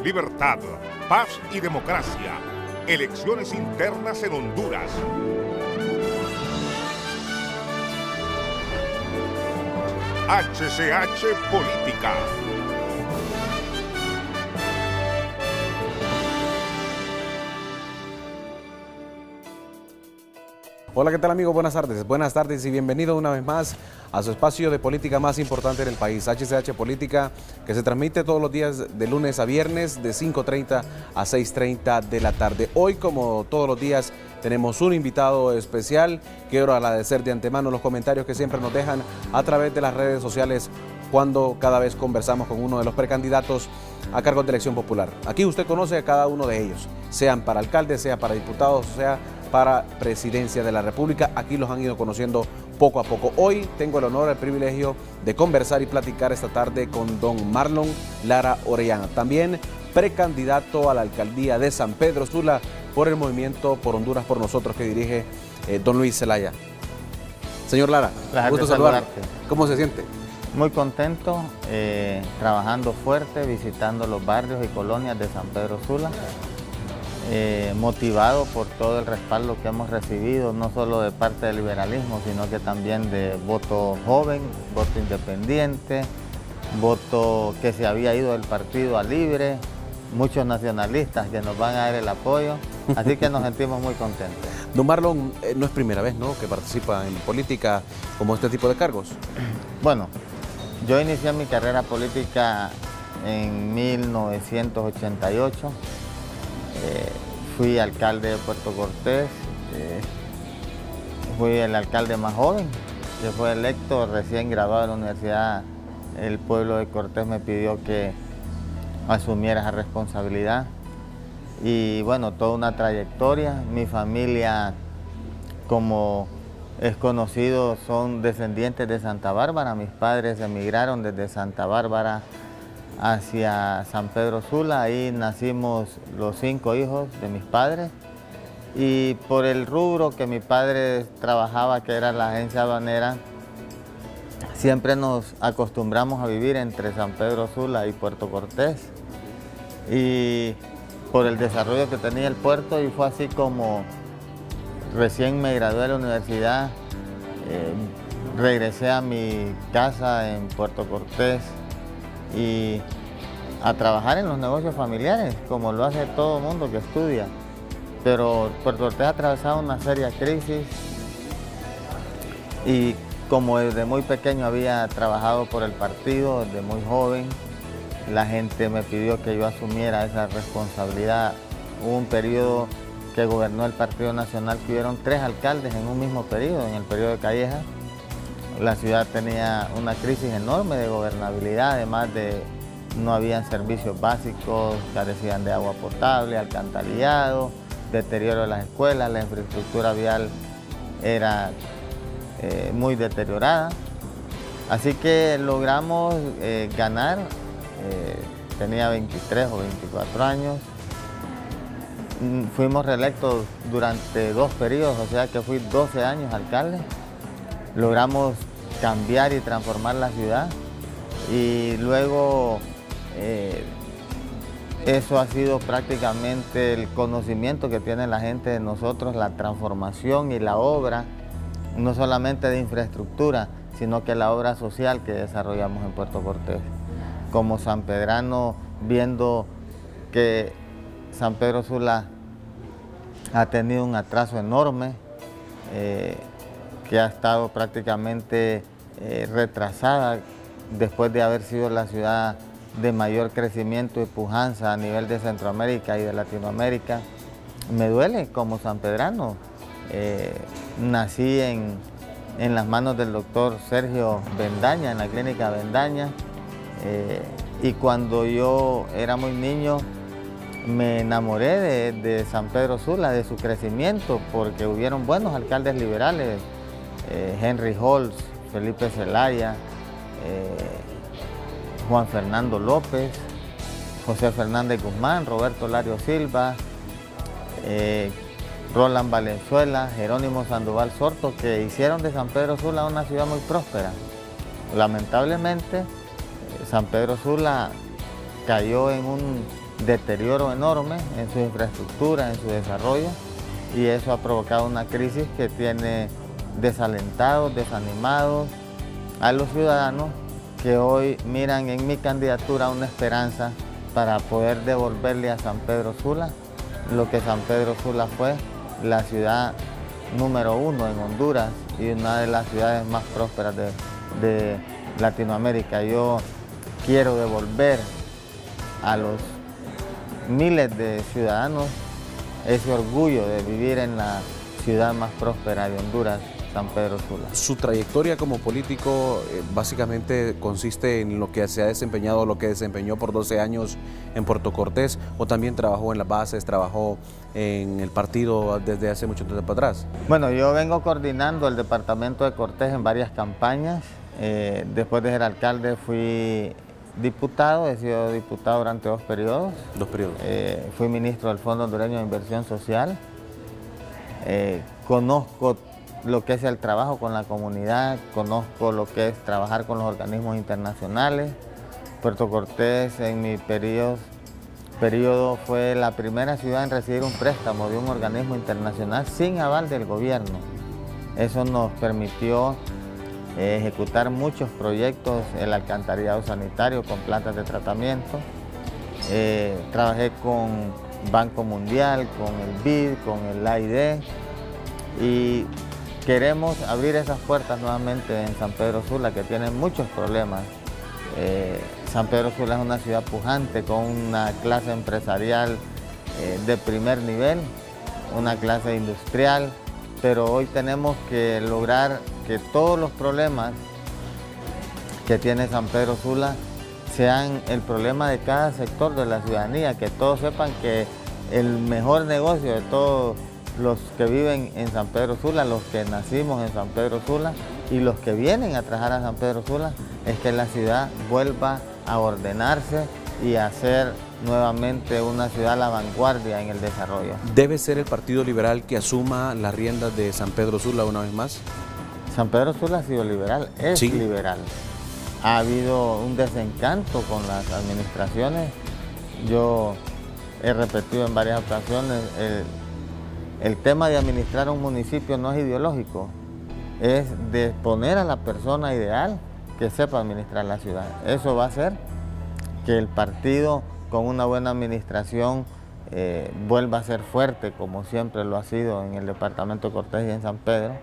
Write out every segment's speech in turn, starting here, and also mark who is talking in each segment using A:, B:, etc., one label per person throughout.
A: libertad, paz y democracia. Elecciones internas en Honduras. HCH Política.
B: Hola, ¿qué tal amigos? Buenas tardes y bienvenido una vez más a su espacio de política más importante en el país, HCH Política, que se transmite todos los días de lunes a viernes de 5:30 a 6:30 de la tarde. Hoy, como todos los días, tenemos un invitado especial. Quiero agradecer de antemano los comentarios que siempre nos dejan a través de las redes sociales cuando cada vez conversamos con uno de los precandidatos a cargos de elección popular. Aquí usted conoce a cada uno de ellos, sean para alcaldes, sea para diputados, sea para presidencia de la República. Aquí los han ido conociendo poco a poco. Hoy tengo el honor, el privilegio de conversar y platicar esta tarde con don Marlon Lara Orellana, también precandidato a la alcaldía de San Pedro Sula por el movimiento Por Honduras por Nosotros que dirige don Luis Zelaya. Señor Lara, gusto saludarle. ¿Cómo se siente?
C: Muy contento, trabajando fuerte, visitando los barrios y colonias de San Pedro Sula. Motivado por todo el respaldo que hemos recibido, no solo de parte del liberalismo, sino que también de voto joven, voto independiente, voto que se había ido del partido a libre, muchos nacionalistas que nos van a dar el apoyo, así que nos sentimos muy contentos.
B: Don Marlon, no es primera vez, ¿no?, que participa en política como este tipo de cargos.
C: Bueno, yo inicié mi carrera política en 1988. Fui alcalde de Puerto Cortés, fui el alcalde más joven que fue electo, recién graduado de la universidad. El pueblo de Cortés me pidió que asumiera esa responsabilidad y bueno, toda una trayectoria. Mi familia, como es conocido, son descendientes de Santa Bárbara. Mis padres emigraron desde Santa Bárbara hacia San Pedro Sula. Ahí nacimos los 5 hijos de mis padres y por el rubro que mi padre trabajaba, que era la agencia aduanera, siempre nos acostumbramos a vivir entre San Pedro Sula y Puerto Cortés y por el desarrollo que tenía el puerto, y fue así como recién me gradué de la universidad, regresé a mi casa en Puerto Cortés y a trabajar en los negocios familiares, como lo hace todo el mundo que estudia. Pero Puerto Cortés ha atravesado una seria crisis y como desde muy pequeño había trabajado por el partido, desde muy joven, la gente me pidió que yo asumiera esa responsabilidad. Hubo un periodo que gobernó el Partido Nacional, que hubieron 3 alcaldes en un mismo periodo, en el periodo de Calleja. La ciudad tenía una crisis enorme de gobernabilidad, además de no habían servicios básicos, carecían de agua potable, alcantarillado, deterioro de las escuelas, la infraestructura vial era muy deteriorada. Así que logramos ganar, tenía 23 o 24 años, fuimos reelectos durante 2 periodos, o sea que fui 12 años alcalde. Logramos cambiar y transformar la ciudad y luego eso ha sido prácticamente el conocimiento que tiene la gente de nosotros, la transformación y la obra, no solamente de infraestructura, sino que la obra social que desarrollamos en Puerto Cortés. Como sanpedrano, viendo que San Pedro Sula ha tenido un atraso enorme, que ha estado prácticamente retrasada después de haber sido la ciudad de mayor crecimiento y pujanza a nivel de Centroamérica y de Latinoamérica. Me duele como sanpedrano. Nací en las manos del doctor Sergio Bendaña, en la clínica Bendaña, y cuando yo era muy niño me enamoré de San Pedro Sula, de su crecimiento, porque hubieron buenos alcaldes liberales, Henry Holz, Felipe Zelaya, Juan Fernando López, José Fernández Guzmán, Roberto Lario Silva, Roland Valenzuela, Jerónimo Sandoval Sorto, que hicieron de San Pedro Sula una ciudad muy próspera. Lamentablemente, San Pedro Sula cayó en un deterioro enorme en su infraestructura, en su desarrollo, y eso ha provocado una crisis que tiene desalentados, desanimados a los ciudadanos que hoy miran en mi candidatura una esperanza para poder devolverle a San Pedro Sula lo que San Pedro Sula fue, la ciudad número 1 en Honduras y una de las ciudades más prósperas de Latinoamérica. Yo quiero devolver a los miles de ciudadanos ese orgullo de vivir en la ciudad más próspera de Honduras, San Pedro Sula.
B: Su trayectoria como político básicamente consiste en lo que se ha desempeñado, lo que desempeñó por 12 años en Puerto Cortés, o también trabajó en las bases, trabajó en el partido desde hace mucho tiempo atrás.
C: Bueno, yo vengo coordinando el departamento de Cortés en varias campañas. Después de ser alcalde fui diputado, he sido diputado durante 2 periodos.
B: 2 periodos.
C: Fui ministro del Fondo Hondureño de Inversión Social. Conozco lo que es el trabajo con la comunidad, conozco lo que es trabajar con los organismos internacionales. Puerto Cortés en mi periodo fue la primera ciudad en recibir un préstamo de un organismo internacional sin aval del gobierno. Eso nos permitió ejecutar muchos proyectos, el alcantarillado sanitario con plantas de tratamiento. Trabajé con Banco Mundial, con el BID, con el AID, y queremos abrir esas puertas nuevamente en San Pedro Sula, que tiene muchos problemas. San Pedro Sula es una ciudad pujante con una clase empresarial de primer nivel, una clase industrial, pero hoy tenemos que lograr que todos los problemas que tiene San Pedro Sula sean el problema de cada sector de la ciudadanía, que todos sepan que el mejor negocio de todos los que viven en San Pedro Sula, los que nacimos en San Pedro Sula y los que vienen a trabajar a San Pedro Sula, es que la ciudad vuelva a ordenarse y a ser nuevamente una ciudad a la vanguardia en el desarrollo.
B: ¿Debe ser el Partido Liberal que asuma las riendas de San Pedro Sula una vez más?
C: San Pedro Sula ha sido liberal, es
B: sí.
C: Liberal. Ha habido un desencanto con las administraciones. Yo he repetido en varias ocasiones, el tema de administrar un municipio no es ideológico, es de poner a la persona ideal que sepa administrar la ciudad. Eso va a hacer que el partido con una buena administración vuelva a ser fuerte, como siempre lo ha sido en el departamento de Cortés y en San Pedro,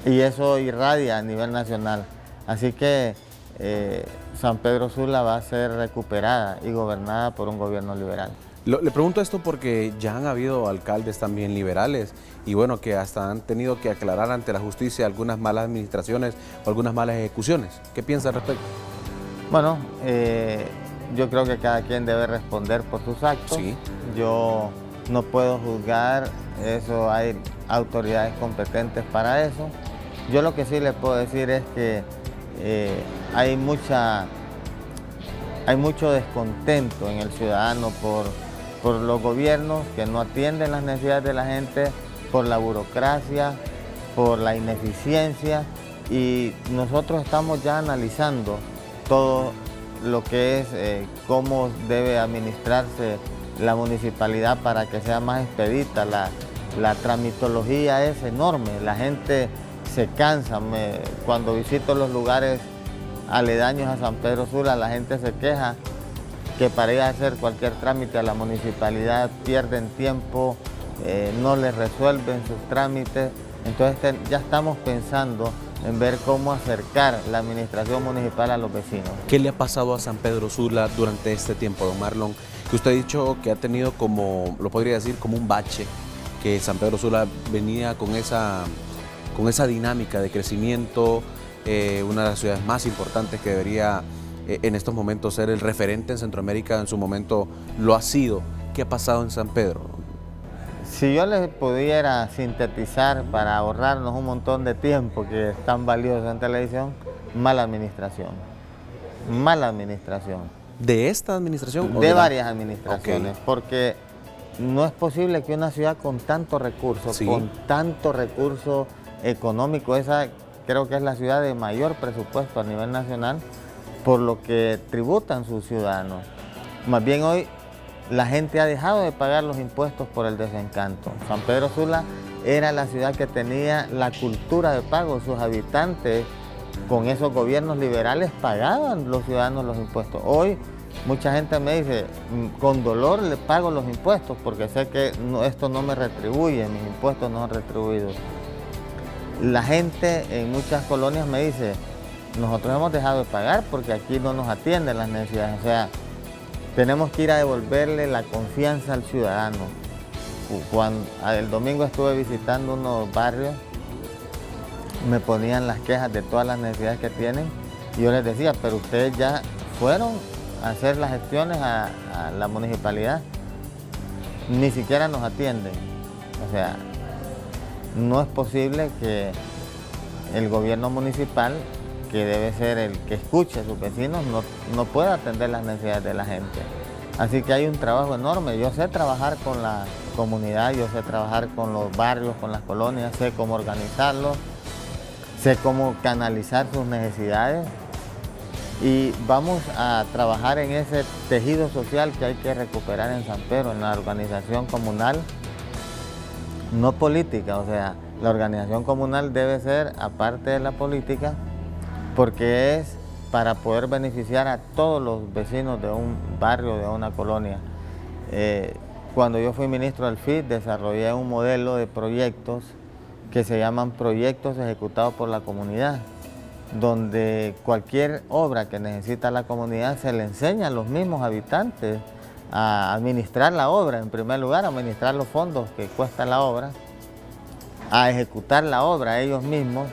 C: y eso irradia a nivel nacional. Así que San Pedro Sula va a ser recuperada y gobernada por un gobierno liberal.
B: Le pregunto esto porque ya han habido alcaldes también liberales y bueno, que hasta han tenido que aclarar ante la justicia algunas malas administraciones o algunas malas ejecuciones. ¿Qué piensa al respecto?
C: Bueno, yo creo que cada quien debe responder por sus actos.
B: Sí.
C: Yo no puedo juzgar, eso hay autoridades competentes para eso. Yo lo que sí le puedo decir es que hay mucho descontento en el ciudadano por los gobiernos que no atienden las necesidades de la gente, por la burocracia, por la ineficiencia, y nosotros estamos ya analizando todo lo que es cómo debe administrarse la municipalidad para que sea más expedita. La tramitología es enorme, la gente se cansa. Cuando visito los lugares aledaños a San Pedro Sula, la gente se queja que para ir a hacer cualquier trámite a la municipalidad pierden tiempo, no les resuelven sus trámites. Entonces ya estamos pensando en ver cómo acercar la administración municipal a los vecinos.
B: ¿Qué le ha pasado a San Pedro Sula durante este tiempo, don Marlon? Que usted ha dicho que ha tenido como, lo podría decir, como un bache, que San Pedro Sula venía con esa dinámica de crecimiento, una de las ciudades más importantes que debería en estos momentos ser el referente en Centroamérica, en su momento lo ha sido. ¿Qué ha pasado en San Pedro?
C: Si yo les pudiera sintetizar para ahorrarnos un montón de tiempo que es tan valioso en televisión, mala administración. Mala administración.
B: ¿De esta administración?
C: De varias administraciones, okay. Porque no es posible que una ciudad con tanto recurso, sí, con tanto recurso económico, esa creo que es la ciudad de mayor presupuesto a nivel nacional por lo que tributan sus ciudadanos. Más bien hoy la gente ha dejado de pagar los impuestos por el desencanto. San Pedro Sula era la ciudad que tenía la cultura de pago. Sus habitantes, con esos gobiernos liberales, pagaban los ciudadanos los impuestos. Hoy mucha gente me dice, con dolor le pago los impuestos porque sé que esto no me retribuye, mis impuestos no han retribuido. La gente en muchas colonias me dice, nosotros hemos dejado de pagar porque aquí no nos atienden las necesidades. O sea, tenemos que ir a devolverle la confianza al ciudadano. El domingo estuve visitando unos barrios, me ponían las quejas de todas las necesidades que tienen y yo les decía, pero ustedes ya fueron a hacer las gestiones a la municipalidad, ni siquiera nos atienden. O sea, no es posible que el gobierno municipal, que debe ser el que escuche a sus vecinos, no pueda atender las necesidades de la gente. Así que hay un trabajo enorme. Yo sé trabajar con la comunidad, yo sé trabajar con los barrios, con las colonias, sé cómo organizarlos, sé cómo canalizar sus necesidades y vamos a trabajar en ese tejido social que hay que recuperar en San Pedro, en la organización comunal, no política. O sea, la organización comunal debe ser aparte de la política porque es para poder beneficiar a todos los vecinos de un barrio, de una colonia. Cuando yo fui ministro del FIT, desarrollé un modelo de proyectos que se llaman proyectos ejecutados por la comunidad, donde cualquier obra que necesita la comunidad se le enseña a los mismos habitantes a administrar la obra, en primer lugar, a administrar los fondos que cuesta la obra, a ejecutar la obra ellos mismos.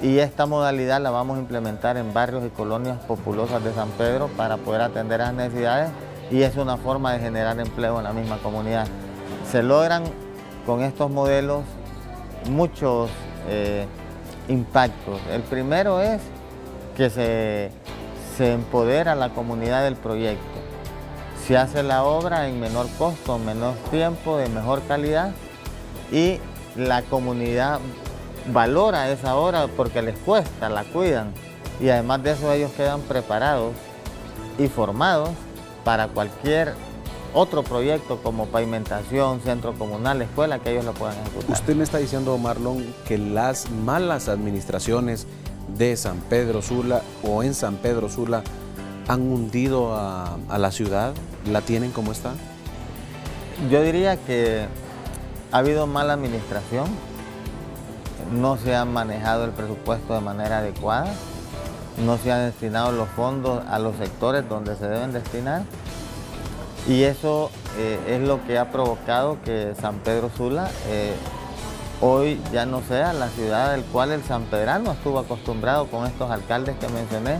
C: Y esta modalidad la vamos a implementar en barrios y colonias populosas de San Pedro para poder atender las necesidades y es una forma de generar empleo en la misma comunidad. Se logran con estos modelos muchos impactos. El primero es que se empodera a la comunidad del proyecto. Se hace la obra en menor costo, en menor tiempo, de mejor calidad y la comunidad valora esa obra porque les cuesta, la cuidan y además de eso ellos quedan preparados y formados para cualquier otro proyecto como pavimentación, centro comunal, escuela, que ellos lo puedan ejecutar.
B: Usted me está diciendo, Marlon, que las malas administraciones de San Pedro Sula o en San Pedro Sula han hundido a la ciudad, ¿la tienen como está?
C: Yo diría que ha habido mala administración. No se ha manejado el presupuesto de manera adecuada, no se han destinado los fondos a los sectores donde se deben destinar y eso es lo que ha provocado que San Pedro Sula hoy ya no sea la ciudad del cual el sanpedrano estuvo acostumbrado con estos alcaldes que mencioné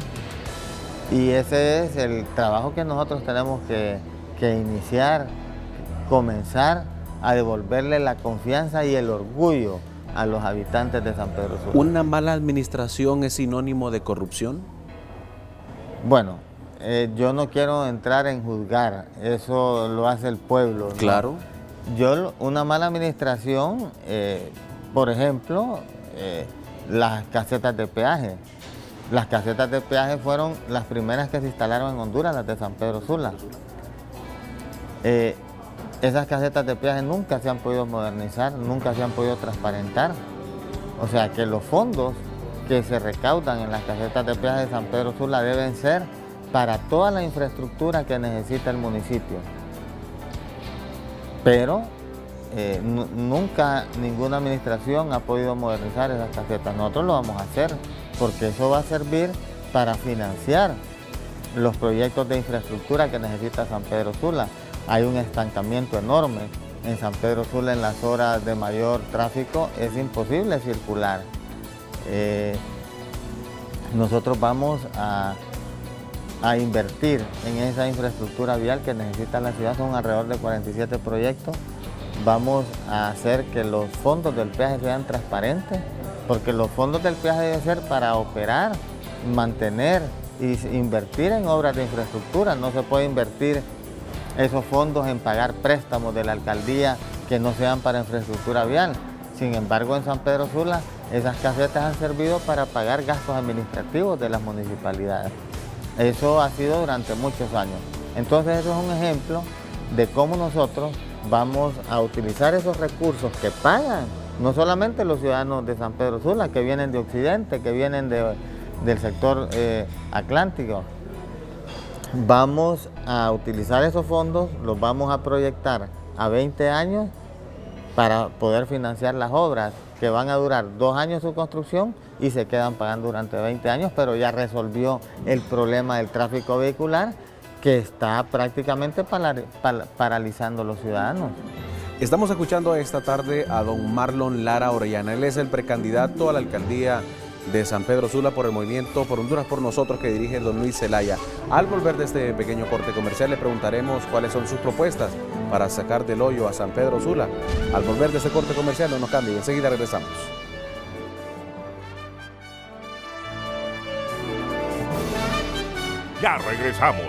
C: y ese es el trabajo que nosotros tenemos que iniciar, comenzar a devolverle la confianza y el orgullo a los habitantes de San Pedro Sula.
B: ¿Una mala administración es sinónimo de corrupción?
C: Bueno, yo no quiero entrar en juzgar, eso lo hace el pueblo, ¿no?
B: Claro.
C: Una mala administración, por ejemplo, las casetas de peaje. Las casetas de peaje fueron las primeras que se instalaron en Honduras, las de San Pedro Sula. Esas casetas de peaje nunca se han podido modernizar, nunca se han podido transparentar. O sea que los fondos que se recaudan en las casetas de peaje de San Pedro Sula deben ser para toda la infraestructura que necesita el municipio. Pero nunca ninguna administración ha podido modernizar esas casetas. Nosotros lo vamos a hacer porque eso va a servir para financiar los proyectos de infraestructura que necesita San Pedro Sula. Hay un estancamiento enorme en San Pedro Sula en las horas de mayor tráfico, es imposible circular. Nosotros vamos a invertir en esa infraestructura vial que necesita la ciudad, son alrededor de 47 proyectos. Vamos a hacer que los fondos del peaje sean transparentes, porque los fondos del peaje deben ser para operar, mantener y invertir en obras de infraestructura. No se puede invertir esos fondos en pagar préstamos de la alcaldía que no sean para infraestructura vial. Sin embargo, en San Pedro Sula, esas casetas han servido para pagar gastos administrativos de las municipalidades. Eso ha sido durante muchos años. Entonces, eso es un ejemplo de cómo nosotros vamos a utilizar esos recursos que pagan, no solamente los ciudadanos de San Pedro Sula, que vienen de Occidente, que vienen del sector atlántico. Vamos a utilizar esos fondos, los vamos a proyectar a 20 años para poder financiar las obras que van a durar 2 años su construcción y se quedan pagando durante 20 años, pero ya resolvió el problema del tráfico vehicular que está prácticamente paralizando a los ciudadanos.
B: Estamos escuchando esta tarde a don Marlon Lara Orellana. Él es el precandidato a la alcaldía de San Pedro Sula por el movimiento Por Honduras por Nosotros que dirige don Luis Zelaya. Al volver de este pequeño corte comercial le preguntaremos cuáles son sus propuestas para sacar del hoyo a San Pedro Sula. Al volver de este corte comercial no nos cambien, enseguida regresamos.
A: Ya regresamos.